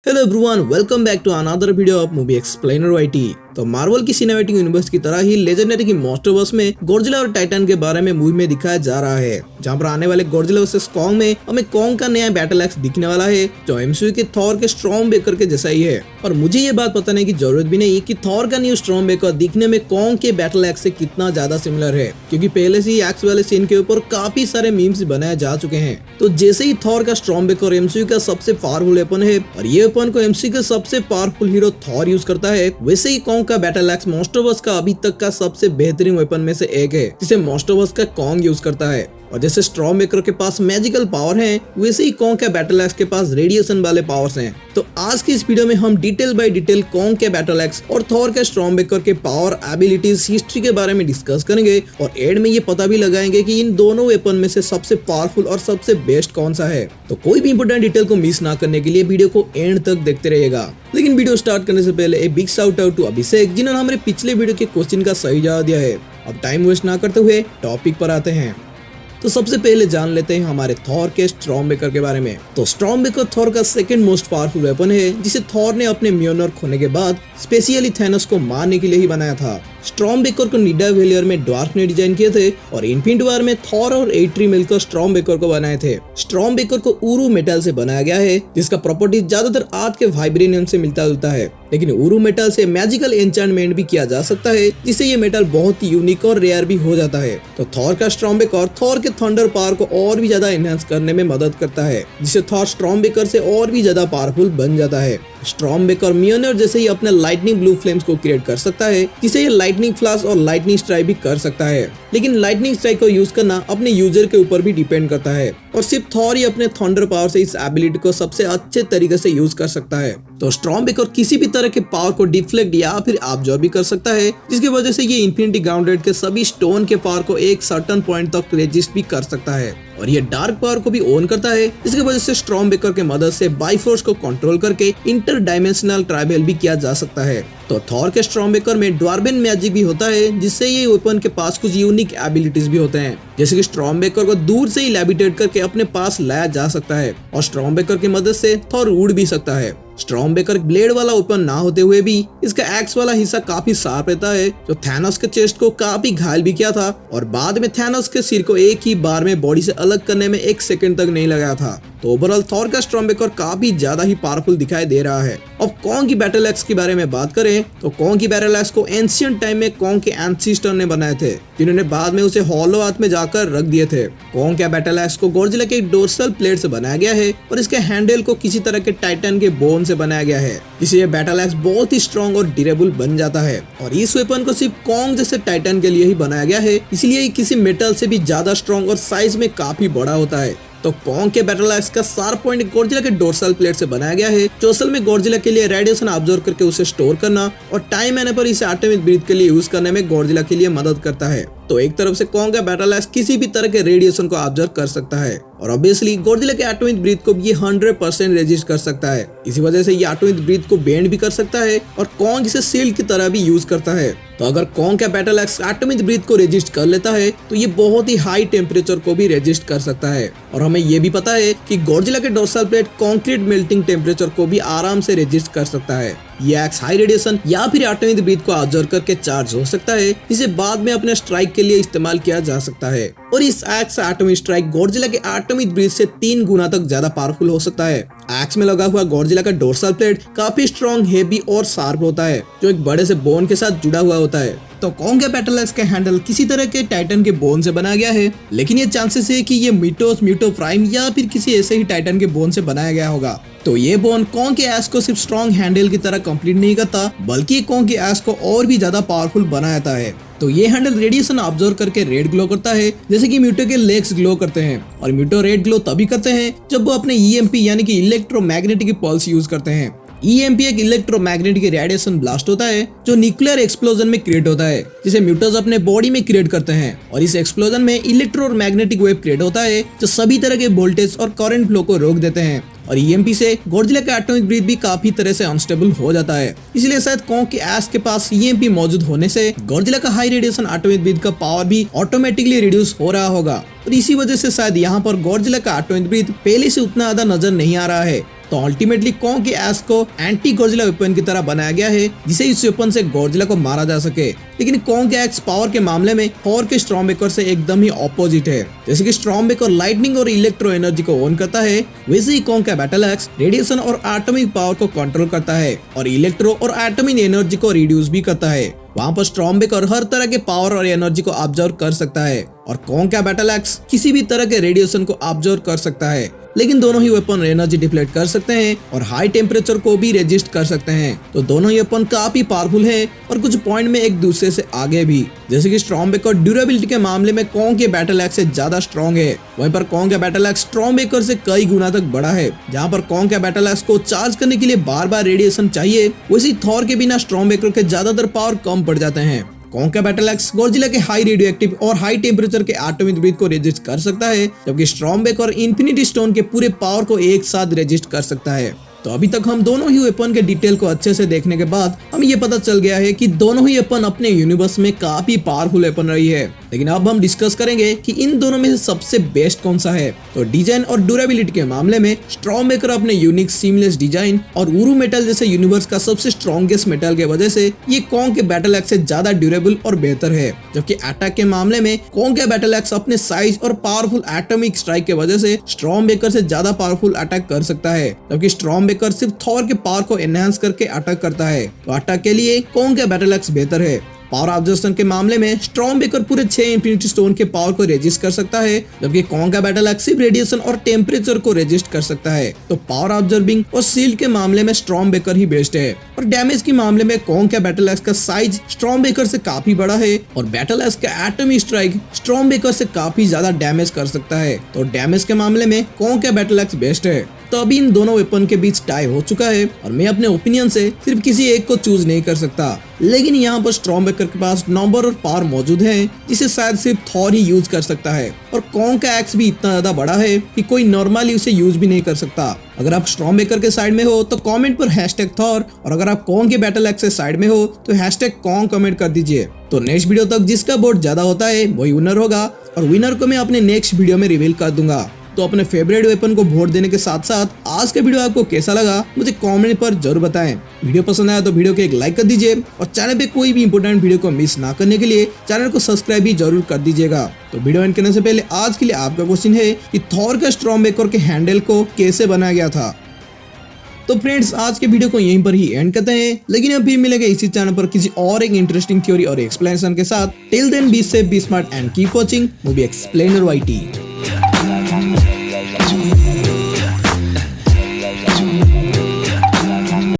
Hello everyone, welcome back to another video of movie explainer YT. तो Marvel की cinematic universe की तरह ही लेजेंडरी की मॉन्स्टरवर्स में गॉडजिला और टाइटन के बारे में मूवी में दिखाया जा रहा है, जहां पर आने वाले गॉडजिला वर्सेस कॉन्ग में हमें कॉन्ग का नया बैटल एक्स दिखने वाला है जो एमसीयू के थॉर के स्टॉर्म बेकर के जैसा ही है। और मुझे ये बात बताने की जरूरत भी नहीं कि थॉर का न्यू स्टॉर्म बेकर दिखने में कॉन्ग के बैटल एक्स से कितना ज्यादा सिमिलर है, क्योंकि पहले से ही एक्स वाले सीन के ऊपर काफी सारे मीम्स बनाए जा चुके हैं। तो जैसे ही थॉर का स्टॉर्म बेकर एमसीयू का सबसे पावरफुल वेपन है और ये वेपन को एमसीयू का सबसे पावरफुल हीरो थॉर यूज करता है, वैसे ही कॉन्ग का बैटल एक्स मॉन्स्टरवर्स का अभी तक का सबसे बेहतरीन वेपन में से एक है, जिसे मॉन्स्टरवर्स का कॉन्ग यूज करता है। और जैसे स्टॉर्म बेकर के पास मैजिकल पावर है, वैसे ही कॉन्ग के बैटल एक्स के पास रेडिएशन वाले पावर्स हैं। तो आज की इस वीडियो में हम डिटेल बाय डिटेल कॉन्ग के बैटल एक्स और थॉर के स्टॉर्म बेकर के पावर, एबिलिटीज, हिस्ट्री के बारे में डिस्कस करेंगे और एंड में ये पता भी लगाएंगे कि इन दोनों वेपन में से सबसे पावरफुल और सबसे बेस्ट कौन सा है। तो कोई भी इंपोर्टेंट डिटेल को मिस ना करने के लिए वीडियो को एंड तक देखते रहिएगा। लेकिन वीडियो स्टार्ट करने से पहले एक बिग शाउट आउट टू अभिषेक, जिन्होंने हमारे पिछले वीडियो के क्वेश्चन का सही जवाब दिया है। अब टाइम वेस्ट ना करते हुए टॉपिक पर आते हैं। तो सबसे पहले जान लेते हैं हमारे थॉर के स्टॉर्म बेकर के बारे में। तो स्टॉर्म बेकर थॉर का सेकंड मोस्ट पावरफुल वेपन है, जिसे थॉर ने अपने म्योनर खोने के बाद स्पेशली थैनोस को मारने के लिए ही बनाया था। स्टॉर्म बेकर को निडा वेलियर में ड्वार्फ ने डिजाइन किए थे और इन्फिनिटी वॉर में थॉर और एट्री मिलकर स्टॉर्म बेकर को बनाए थे। स्टॉर्म बेकर को उरू मेटल से बनाया गया है, जिसका प्रॉपर्टी ज्यादातर आज के वाइब्रेनियम से मिलता जुलता है, लेकिन उरू मेटल से मैजिकल एन्चेंटमेंट भी किया जा सकता है, जिससे ये मेटल बहुत ही यूनिक और रेयर भी हो जाता है। तो थॉर का स्टॉर्म बेकर थॉर के थंडर पावर को और भी ज्यादा एनहांस करने में मदद करता है, जिससे थॉर स्टॉर्म बेकर से और भी ज्यादा पावरफुल बन जाता है। स्टॉर्म बेकर म्योनर जैसे ही अपने लाइटनिंग ब्लू फ्लेम्स को क्रिएट कर सकता है, जिसे ये लाइटनिंग फ्लैश और लाइटनिंग स्ट्राइक भी कर सकता है। लेकिन लाइटनिंग स्ट्राइक को यूज करना अपने यूजर के ऊपर भी डिपेंड करता है और सिर्फ थॉर ही अपने थंडर पावर से इस एबिलिटी को सबसे अच्छे तरीके से यूज कर सकता है। तो स्टॉर्म बेकर किसी भी तरह के पावर को डिफ्लेक्ट या फिर ऑब्जर्व भी कर सकता है, जिसकी वजह से ये इन्फिनिटी ग्राउंडेड के सभी स्टोन के पावर को एक सर्टेन पॉइंट तक रेजिस्ट भी कर सकता है। और ये डार्क पावर को भी ओन करता है, जिसकी वजह से स्टॉर्म बेकर के मदद से बाइफोर्स को कंट्रोल करके इंटर डायमेंशनल ट्रैवल भी किया जा सकता है। तो थॉर के स्टॉर्म बेकर में ड्वार्बन मैजिक भी होता है, जिससे ये वेपन के पास कुछ यूनिक एबिलिटीज भी होते हैं, जैसे कि स्टॉर्म बेकर को दूर से ही लेविटेट करके अपने पास लाया जा सकता है और स्टॉर्म बेकर की मदद से थॉर उड़ भी सकता है। स्टॉर्म बेकर ब्लेड वाला वेपन ना होते हुए भी इसका एक्स वाला हिस्सा काफी शार्प रहता है, जो थैनोस के चेस्ट को काफी घायल भी किया था और बाद में थैनोस के सिर को एक ही बार में बॉडी से अलग करने में 1 सेकंड तक नहीं लगा था। तो ओवरऑल थॉर का स्टॉर्म बेकर काफी ज्यादा ही पावरफुल दिखाई दे रहा है। अब कॉन्ग की बैटल एक्स के बारे में बात करें तो कॉन्ग की बैटल एक्स को एंशिएंट टाइम में कॉन्ग के एंसेस्टर ने बनाए थे, जिन्होंने बाद में उसे हॉलो अर्थ में जाकर रख दिए थे। कॉन्ग के बैटल एक्स को गॉडजिला के डोर्सल प्लेट से बनाया गया है और इसके हैंडल को किसी तरह के टाइटन के बोन से बनाया गया है, जिससे ये बैटल एक्स बहुत ही स्ट्रॉन्ग और ड्यूरेबल बन जाता है। और इस वेपन को सिर्फ कॉन्ग जैसे टाइटन के लिए ही बनाया गया है, इसलिए ये किसी मेटल से भी ज्यादा स्ट्रॉन्ग और साइज में काफी बड़ा होता है। तो कॉन्ग के बैटल एक्स का शार्प पॉइंट गॉडजिला के डोर्सल प्लेट से बनाया गया है, जो असल में गॉडजिला के लिए रेडिएशन ऑब्जर्व करके उसे स्टोर करना और टाइम आने पर इसे एटॉमिक ब्रीथ के लिए यूज करने में गॉडजिला के लिए मदद करता है। तो एक तरफ से कॉन्ग का बैटल एक्स किसी भी तरह के रेडिएशन को ऑब्जर्व कर सकता है और ऑब्वियसली गॉडजिला के एटॉमिक ब्रीथ को भी ये 100% रेजिस्ट कर सकता है। इसी वजह से ये एटॉमिक ब्रीथ को बेंड भी कर सकता है और कॉन्ग इसे शील्ड की तरह भी यूज करता है। तो अगर कॉन्ग का बैटल एक्स एटॉमिक ब्रीथ को रेजिस्ट कर लेता है तो ये बहुत ही हाई टेम्परेचर को भी रेजिस्ट कर सकता है। और हमें ये भी पता है कि गॉडजिला के dorsal plate concrete melting temperature को भी आराम से रेजिस्ट कर सकता है। ये एक्स हाई रेडिएशन या फिर एटॉमिक ब्रीथ को ऑब्जर्व करके चार्ज हो सकता है, जिसे बाद में अपने स्ट्राइक के लिए इस्तेमाल किया जा सकता है। और इस एक्स एटॉमिक स्ट्राइक गॉडजिला के एटॉमिक ब्रीथ से 3 गुना तक ज्यादा पावरफुल हो सकता है। एक्स में लगा हुआ गॉडजिला का डोर्सल प्लेट काफी स्ट्रॉन्ग, हेवी और शार्प होता है, जो एक बड़े से बोन के साथ जुड़ा हुआ होता है। तो कॉन्ग के बैटल एक्स का हैंडल किसी तरह के टाइटन के बोन से बनाया गया है, लेकिन ये चांसेस है कि ये मिटोस, म्यूटो प्राइम या फिर किसी ऐसे ही टाइटन के बोन से बनाया गया होगा। तो ये बोन कॉन्ग के एक्स को सिर्फ स्ट्रॉन्ग हैंडल की तरह कंप्लीट नहीं करता, बल्कि कॉन्ग के एक्स को और भी ज्यादा पावरफुल बनाता है। तो ये हैंडल रेडिएशन ऑब्जर्व करके रेड ग्लो करता है, जैसे कि म्यूटो के लेग्स ग्लो करते हैं। और म्यूटो रेड ग्लो तभी करते हैं जब वो अपने ईएमपी यानी कि इलेक्ट्रोमैग्नेटिक पल्स यूज करते हैं। ईएमपी एक इलेक्ट्रोमैग्नेटिक रेडिएशन ब्लास्ट होता है, जो न्यूक्लियर एक्सप्लोजन में क्रिएट होता है, जिसे म्यूटर्स अपने बॉडी में क्रिएट करते हैं। और इस एक्सप्लोजन में इलेक्ट्रोमैग्नेटिक वेव क्रिएट होता है, जो सभी तरह के वोल्टेज और करंट फ्लो को रोक देते हैं। और ईएमपी से गॉडजिला का एटॉमिक ब्रीथ भी काफी तरह से अनस्टेबल हो जाता है। इसलिए शायद कॉन्ग के एस के पास ईएमपी मौजूद होने से गॉडजिला का हाई रेडिएशन एटॉमिक ब्रीथ का पावर भी ऑटोमेटिकली रिड्यूस हो रहा होगा। और इसी वजह से शायद यहाँ पर गॉडजिला का एटॉमिक ब्रीथ पहले से उतना ज्यादा नजर नहीं आ रहा है। तो अल्टीमेटली कॉन्ग के एस को एंटी गॉडजिला वेपन की तरह बनाया गया है, जिसे इस वेपन से गॉडजिला को मारा जा सके। लेकिन कॉन्ग के एक्स पावर के मामले में थॉर के स्टॉर्मब्रेकर से एकदम ही ऑपोजिट है। जैसे कि स्टॉर्मब्रेकर लाइटनिंग और इलेक्ट्रो एनर्जी को ऑन करता है, वैसे ही कॉन्ग का बैटल एक्स रेडिएशन और एटॉमिक पावर को कंट्रोल करता है और इलेक्ट्रो और एटॉमिक एनर्जी को रिड्यूस भी करता है। वहाँ पर स्टॉर्मब्रेकर हर तरह के पावर और एनर्जी को ऑब्जर्व कर सकता है और कॉन्ग का बैटल एक्स किसी भी तरह के रेडिएशन को ऑब्जर्व कर सकता है। लेकिन दोनों ही वेपन एनर्जी डिप्लेट कर सकते हैं और हाई टेम्परेचर को भी रेजिस्ट कर सकते हैं। तो दोनों ही वेपन काफी पावरफुल हैं और कुछ पॉइंट में एक दूसरे से आगे भी। जैसे कि स्टॉर्मब्रेकर ड्यूरेबिलिटी के मामले में कॉन्ग के बैटल एक्स से ज्यादा स्ट्रॉन्ग है, वहीं पर कॉन्ग का बैटल एक्स स्टॉर्मब्रेकर से कई गुना तक बड़ा है। जहाँ पर कॉन्ग का बैटल एक्स को चार्ज करने के लिए बार बार रेडिएशन चाहिए, वैसे थॉर के बिना स्टॉर्मब्रेकर के ज्यादातर पावर कम पड़ जाते हैं। कॉन्ग का बैटल एक्स गॉडजिला के हाई रेडियो एक्टिव और हाई टेम्परेचर के एटॉमिक ब्रीथ को रेजिस्ट कर सकता है, जबकि स्टॉर्मब्रेकर इंफिनिटी स्टोन के पूरे पावर को एक साथ रेजिस्ट कर सकता है। तो अभी तक हम दोनों ही वेपन के डिटेल को अच्छे से देखने के बाद हमें ये पता चल गया है कि दोनों ही वेपन अपने यूनिवर्स में काफी पावरफुल वेपन रही है। लेकिन अब हम डिस्कस करेंगे कि इन दोनों में से सबसे बेस्ट कौन सा है। तो डिजाइन और ड्यूरेबिलिटी के मामले में स्टॉर्मब्रेकर अपने यूनिक सीमलेस डिजाइन और उरू मेटल जैसे यूनिवर्स का सबसे स्ट्रॉन्गेस्ट मेटल के वजह से ये कॉन्ग के बैटल एक्स से ज्यादा ड्यूरेबल और बेहतर है। जबकि अटैक के मामले में कॉन्ग के बैटल एक्स अपने साइज और पावरफुल एटॉमिक स्ट्राइक के वजह से स्टॉर्मब्रेकर से ज्यादा पावरफुल अटैक कर सकता है, जबकि स्टॉर्मब्रेकर सिर्फ थॉर के पावर को एनहांस करके अटैक करता है। तो अटैक के लिए कॉन्ग का बैटल एक्स बेहतर है। पावर ऑब्जर्वेशन के मामले में स्टॉर्मब्रेकर पूरे 6 इंफिनिटी स्टोन के पावर को रेजिस्ट कर सकता है, जबकि कॉन्ग का बैटल एक्स सिर्फ रेडिएशन और टेम्परेचर को रेजिस्ट कर सकता है। तो पावर ऑब्जर्विंग और शील्ड के मामले में स्टॉर्मब्रेकर ही बेस्ट है। और डैमेज के मामले में कॉन्ग का बैटल एक्स का साइज स्टॉर्मब्रेकर से काफी बड़ा है और बैटल एक्स का एटॉमिक स्ट्राइक स्टॉर्मब्रेकर से काफी ज्यादा डैमेज कर सकता है। तो डैमेज के मामले में कॉन्ग का बैटल एक्स बेस्ट है। तो अभी इन दोनों वेपन के बीच टाई हो चुका है और मैं अपने ओपिनियन से सिर्फ किसी एक को चूज नहीं कर सकता। लेकिन यहाँ पर स्टॉर्मब्रेकर के पास नंबर और पावर मौजूद है, जिसे शायद सिर्फ थॉर ही यूज कर सकता है। और कॉन्ग का एक्स भी इतना ज्यादा बड़ा है कि कोई नॉर्मली उसे यूज भी नहीं कर सकता। अगर आप स्टॉर्मब्रेकर के साइड में हो तो कमेंट पर #थॉर, और अगर आप कॉन्ग के बैटल एक्स के साइड में हो तो #कॉन्ग कमेंट कर दीजिए। तो नेक्स्ट वीडियो तक जिसका वोट ज्यादा होता है वही विनर होगा और विनर को मैं अपने नेक्स्ट वीडियो में रिवील कर दूंगा। तो अपने फेवरेट वेपन को वोट देने के साथ साथ आज का वीडियो आपको कैसा लगा मुझे कमेंट पर जरूर बताएं। वीडियो पसंद आया तो वीडियो को एक लाइक कर दीजिए और चैनल पे कोई भी इंपोर्टेंट वीडियो को मिस ना करने के लिए चैनल को सब्सक्राइब भी जरूर कर दीजिएगा। तो वीडियो एंड करने से पहले आज के लिए आपका क्वेश्चन है कि थॉर का स्टॉर्मब्रेकर के हैंडल को कैसे बनाया गया था। तो फ्रेंड्स आज के वीडियो को यहीं पर ही एंड करते हैं, लेकिन अब फिर मिलेंगे इसी चैनल पर किसी और एक इंटरेस्टिंग थ्योरी और एक्सप्लेनेशन के साथ। Till then be safe, be smart and keep watching movie explainer YT।